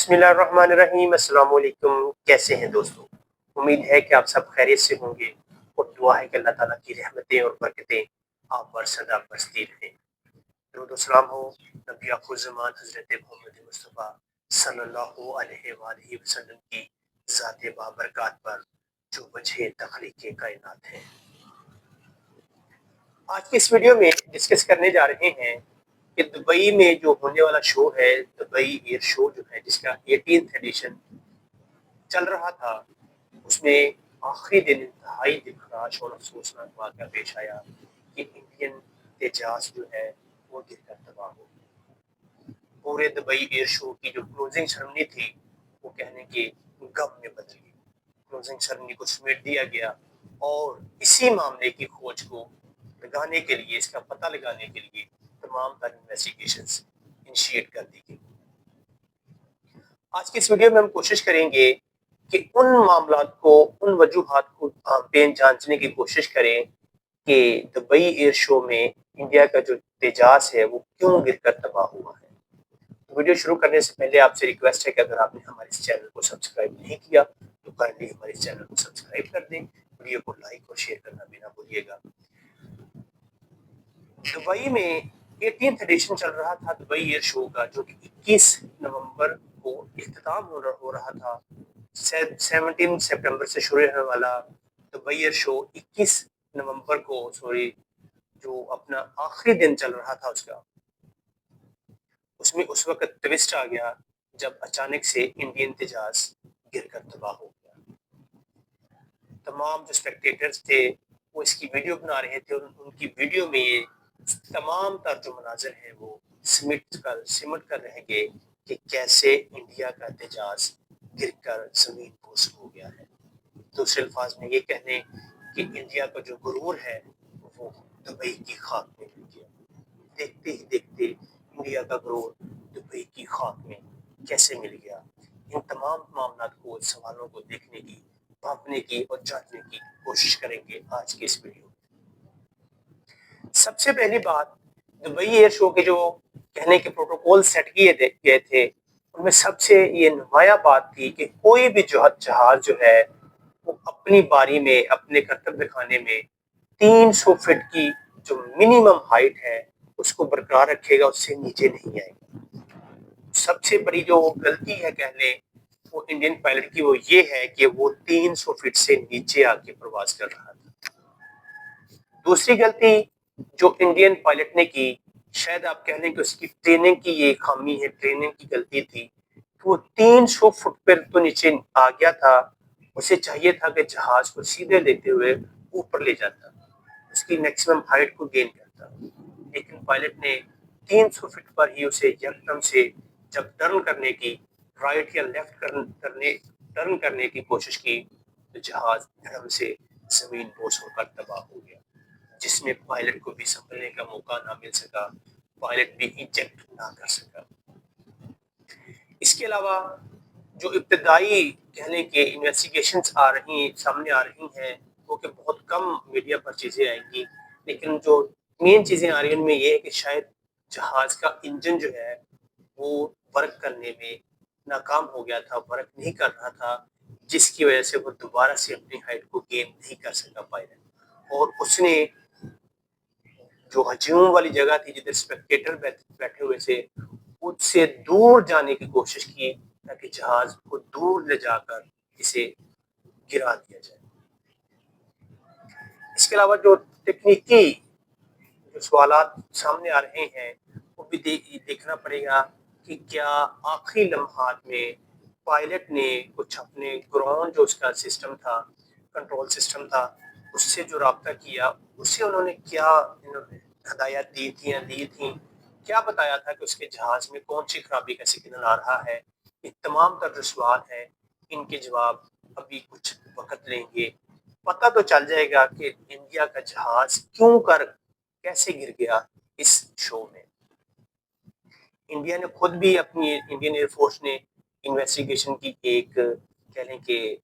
بسم اللہ الرحمن الرحیم۔ السلام علیکم، کیسے ہیں دوستو؟ امید ہے کہ آپ سب خیریت سے ہوں گے اور دعا ہے کہ اللہ تعالیٰ کی رحمتیں اور برکتیں آپ پر سدا برستی رہیں۔ درود و سلام ہو نبی آخر زمان حضرت محمد مصطفیٰ صلی اللہ علیہ وآلہ وسلم کی ذات بابرکات پر جو وجہ تخلیق کائنات ہے۔ آج کی اس ویڈیو میں ڈسکس کرنے جا رہے ہیں کہ دبئی میں جو ہونے والا شو ہے، دبئی ایئر شو جو ہے، جس کا 18th ایڈیشن چل رہا تھا، اس میں آخری دن انتہائی دلخراش اور افسوسناک واقعہ پیش آیا کہ انڈین تیجاس جو ہے وہ گر کر تباہ ہو گئی۔ پورے دبئی ایئر شو کی جو کلوزنگ سرمنی تھی وہ کہنے کے غم میں بدل گئی۔ کلوزنگ سرمنی کو سمیٹ دیا گیا اور اسی معاملے کی کھوج کو لگانے کے لیے، اس کا پتہ لگانے کے لیے تمام تر انویسٹیگیشنز انیشیٹ کر دی گئی۔ آج کی اس ویڈیو میں ہم کوشش کریں گے کہ ان معاملات کو، ان وجوہات کو بین جانچنے کی کوشش کریں کہ دبئی ایئر شو میں انڈیا کا جو تیجاس ہے وہ کیوں گر کر تباہ ہوا ہے۔ ویڈیو شروع کرنے سے پہلے آپ سے ریکویسٹ ہے کہ اگر آپ نے ہمارے اس چینل کو سبسکرائب نہیں کیا تو کائنڈلی ہمارے اس چینل کو سبسکرائب کر دیں، ویڈیو کو لائک اور شیئر کرنا بھی نہ بھولیے گا۔ دبئی میں 18th ایڈیشن چل رہا تھا دبئی ایئر شو کا، جو کہ 21 نومبر کو اختتام ہو رہا تھا۔ 17 سپٹمبر سے شروع ہونے والا دبئی ایئر شو 21 نومبر کو جو اپنا آخری دن چل رہا تھا اس میں اس وقت ٹوسٹ آ گیا جب اچانک سے انڈین تیجاس گر کر تباہ ہو گیا۔ تمام جو اسپیکٹیٹرز تھے وہ اس کی ویڈیو بنا رہے تھے اور ان کی ویڈیو میں یہ تمام تر جو مناظر ہیں وہ سمٹ کر رہ گئے کہ کیسے انڈیا کا تیجاس گر کر زمین بوس ہو گیا ہے۔ دوسرے الفاظ میں یہ کہنے کہ انڈیا کا جو غرور ہے وہ دبئی کی خاک میں مل گیا۔ دیکھتے ہی دیکھتے انڈیا کا غرور دبئی کی خاک میں کیسے مل گیا، ان تمام معاملات کو، سوالوں کو دیکھنے کی، بھانپنے کی اور جاننے کی کوشش کریں گے آج کے اس ویڈیو میں۔ سب سے پہلی بات، دبئی ایئر شو کے جو کہنے کے پروٹوکول سیٹ کیے گئے تھے ان میں سب سے یہ نمایاں بات تھی کہ کوئی بھی جہاز جو ہے وہ اپنی باری میں، اپنے کرتب دکھانے میں 300 فٹ کی جو منیمم ہائٹ ہے اس کو برقرار رکھے گا، اس سے نیچے نہیں آئے گا۔ سب سے بڑی جو غلطی ہے کہہ لیں وہ انڈین پائلٹ کی، وہ یہ ہے کہ وہ 300 فٹ سے نیچے آ کے پرواز کر رہا تھا۔ دوسری غلطی جو انڈین پائلٹ نے کی، شاید آپ کہہ لیں کہ اس کی ٹریننگ کی یہ خامی ہے، ٹریننگ کی غلطی تھی کہ وہ 300 فٹ پر تو نیچے آ گیا تھا، اسے چاہیے تھا کہ جہاز کو سیدھے لیتے ہوئے اوپر لے جاتا، اس کی میکسیمم ہائٹ کو گین کرتا، لیکن پائلٹ نے 300 فٹ پر ہی اسے یکدم سے جب ٹرن کرنے کی، رائٹ یا لیفٹ ٹرن کرنے کی کوشش کی تو جہاز دھڑم سے زمین بوس ہو کر تباہ ہو گیا، جس میں پائلٹ کو بھی سنبھلنے کا موقع نہ مل سکا، پائلٹ بھی ایجیکٹ نہ کر سکا۔ اس کے علاوہ جو ابتدائی کہنے کے انویسٹیگیشنز سامنے آ رہی ہیں وہ کہ بہت کم میڈیا پر چیزیں آئیں گی، لیکن جو مین چیزیں آ رہی ہیں ان میں یہ ہے کہ شاید جہاز کا انجن جو ہے وہ ورک کرنے میں ناکام ہو گیا تھا، ورک نہیں کر رہا تھا، جس کی وجہ سے وہ دوبارہ سے اپنی ہائٹ کو گین نہیں کر سکا پائلٹ، اور اس نے جو ہجوم والی جگہ تھی جدھر اسپیکٹیٹر بیٹھے ہوئے تھے اس سے دور جانے کی کوشش کی تاکہ جہاز کو دور لے جا کر اسے گرا دیا جائے۔ اس کے علاوہ جو تکنیکی جو سوالات سامنے آ رہے ہیں وہ بھی دیکھنا پڑے گا کہ کیا آخری لمحات میں پائلٹ نے کچھ اپنے گراؤنڈ جو اس کا سسٹم تھا، کنٹرول سسٹم تھا، اس سے جو رابطہ کیا، اس سے انہوں نے کیا ہدایات دی تھیں، کیا بتایا تھا کہ اس کے جہاز میں کون سی خرابی کا سگنل آ رہا ہے۔ یہ تمام تر جو سوال ہیں ان کے جواب ابھی کچھ وقت لیں گے، پتہ تو چل جائے گا کہ انڈیا کا جہاز کیسے گر گیا اس شو میں۔ انڈیا نے خود بھی اپنی انڈین ایئر فورس نے انویسٹیگیشن کی ایک کہہ لیں کہ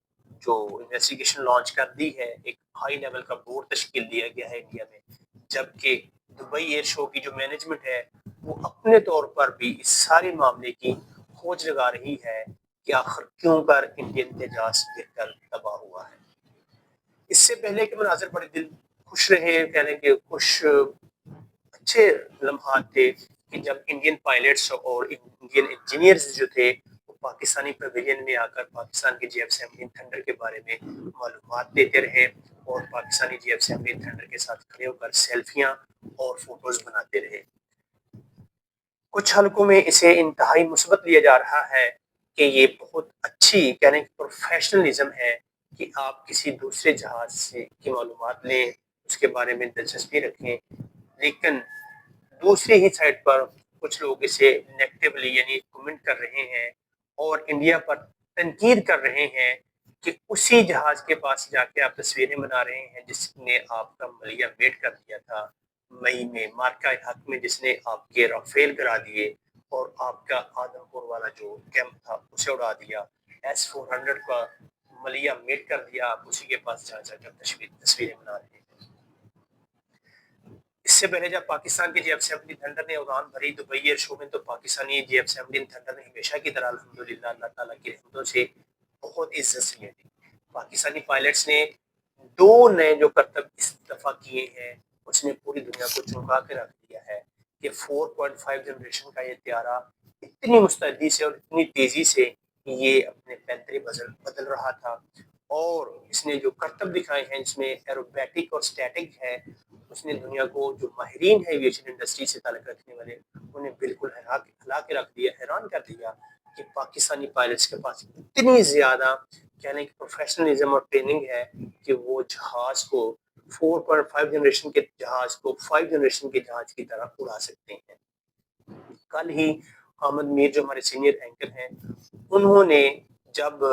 جو انویسٹیگیشن لانچ کر دی ہے، ایک ہائی لیول کا بورڈ تشکیل دیا گیا ہے انڈیا میں، جبکہ دبئی ایئر شو کی جو مینجمنٹ ہے وہ اپنے طور پر بھی اس سارے معاملے کی کھوج لگا رہی ہے کہ آخر کیوں کر انڈین تجاز گر کر تباہ ہوا ہے۔ اس سے پہلے کے مناظر بڑے دل خوش رہے، کہنے کہ خوش اچھے لمحات تھے کہ جب انڈین پائلٹس اور انڈین انجینئرز جو تھے وہ پاکستانی پویلین میں آ کر پاکستان کے جی ایف 17 تھنڈر کے بارے میں معلومات دیتے رہے اور پاکستانی جی ایف 17 تھنڈر کے ساتھ کھڑے ہو کر سیلفیاں اور فوٹوز بناتے رہے۔ کچھ حلقوں میں اسے انتہائی مثبت لیا جا رہا ہے کہ یہ بہت اچھی کہنے کی پروفیشنلزم ہے کہ آپ کسی دوسرے جہاز سے کی معلومات لیں، اس کے بارے میں دلچسپی رکھیں، لیکن دوسری ہی سائڈ پر کچھ لوگ اسے نیگیٹولی یعنی کمنٹ کر رہے ہیں اور انڈیا پر تنقید کر رہے ہیں کہ اسی جہاز کے پاس جا کے آپ تصویریں بنا رہے ہیں جس نے آپ کا ملیہ میٹ کر دیا تھا مئی میں، مارکا حق میں جس نے آپ کے رافیل گرا دیے اور آپ کا آدم پور والا جو کیمپ تھا اسے اڑا دیا، S-400 کا ملیہ میٹ کر دیا، آپ اسی کے پاس جا کر تصویریں بنا رہے ہیں۔ اس سے پہلے جب پاکستان کے جی ایف 17 تھنڈر نے اڑان بھری دبئی ایئر شو میں تو پاکستانی جی ایف 17 تھنڈر نے ہمیشہ کی طرح الحمدللہ اللہ تعالیٰ کی رحمتوں سے بہت عزت سے لیا تھی۔ پاکستانی پائلٹس نے 2 نئے جو کرتب اس دفعہ کیے ہیں اس نے پوری دنیا کو چونکا کے رکھ دیا ہے کہ 4.5 جنریشن کا یہ طیارہ اتنی مستعدی سے اور اتنی تیزی سے یہ اپنے پینترے بدل رہا تھا، اور اس نے جو کرتب دکھائے ہیں جس میں ایروبیٹک اور سٹیٹک ہے، اس نے دنیا کو جو ماہرین ہے ایویشن انڈسٹری سے تعلق رکھنے والے انہیں بالکل ہلا کے رکھ دیا، حیران کر دیا کہ پاکستانی پائلٹس کے پاس اتنی زیادہ کہنے کی پروفیشنلزم اور ٹریننگ ہے کہ وہ جہاز کو 4.5 جنریشن کے جہاز کو 5 جنریشن کے جہاز کی طرح اڑا سکتے ہیں۔ کل ہی حامد میر جو ہمارے سینئر اینکر ہیں انہوں نے جب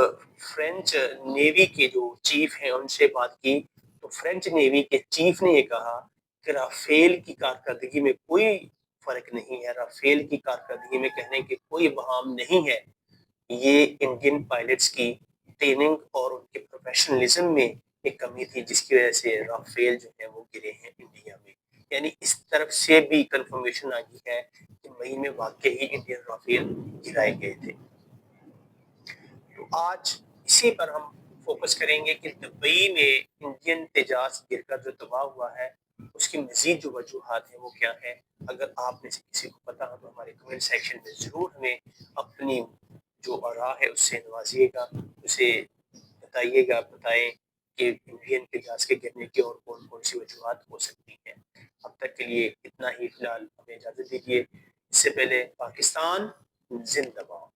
فرینچ نیوی کے جو چیف ہیں ان سے بات کی تو فرینچ نیوی کے چیف نے یہ کہا کہ رافیل کی کارکردگی میں کوئی فرق نہیں ہے، رافیل کی کارکردگی میں کہنے کے کوئی بہام نہیں ہے، یہ انڈین پائلٹس کی ٹریننگ اور ان کے پروفیشنلزم میں ایک کمی تھی جس کی وجہ سے رافیل جو ہے وہ گرے ہیں انڈیا میں۔ یعنی اس طرف سے بھی کنفرمیشن آئی ہے کہ مئی میں واقعی انڈین رافیل گرائے گئے تھے۔ تو آج اسی پر ہم فوکس کریں گے کہ دبئی میں انڈین تجاز گر کر جو تباہ ہوا ہے اس کی مزید جو وجوہات ہیں وہ کیا ہے۔ اگر آپ میں سے کسی کو پتا ہو تو ہمارے کمنٹ سیکشن میں ضرور ہمیں اپنی جو آراء ہے اس سے نوازیے گا، اسے بتائیں کہ انڈین تجاز کے گرنے کی اور کون کون سی وجوہات ہو سکتی ہیں۔ اب تک کے لیے اتنا ہی، فی الحال ہمیں اجازت دیجیے۔ اس سے پہلے پاکستان زندہ باد۔